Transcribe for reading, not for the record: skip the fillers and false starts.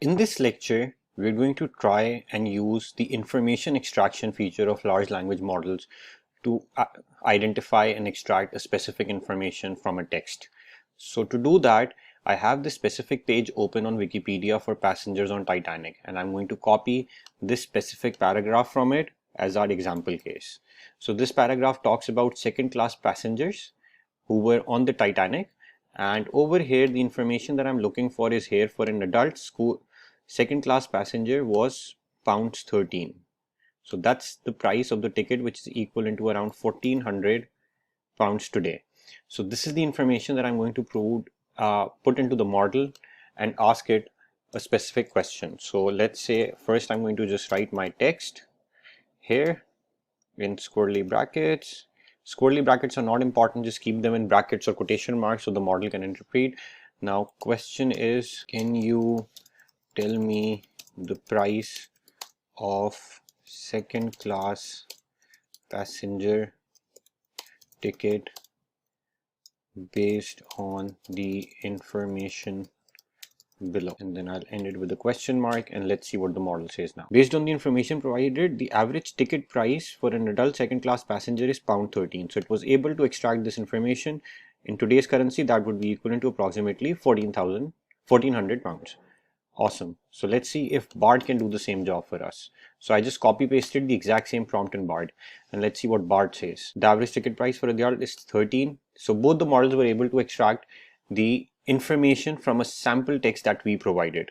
In this lecture, we're going to try and use the information extraction feature of large language models to identify and extract a specific information from a text. So to do that, I have this specific page open on Wikipedia for passengers on Titanic, and I'm going to copy this specific paragraph from it as our example case. So this paragraph talks about second-class passengers who were on the Titanic, and over here the information that I'm looking for is here for an adult school second-class passenger was £13. So that's the price of the ticket, which is equivalent to around £1,400 today. So this is the information that I'm going to put into the model and ask it a specific question. So let's say first I'm going to just write my text here in squirrely brackets. Squirrely brackets are not important, just keep them in brackets or quotation marks so the model can interpret. Now question is, can you tell me the price of second class passenger ticket based on the information below, and then I'll end it with a question mark, and let's see what the model says now. Based on the information provided, the average ticket price for an adult second class passenger is £13. So it was able to extract this information. In today's currency, that would be equivalent to approximately £1,400. Awesome. So let's see if Bard can do the same job for us. So I just copy pasted the exact same prompt in Bard, and let's see what Bard says. The average ticket price for a adult is 13. So both the models were able to extract the information from a sample text that we provided.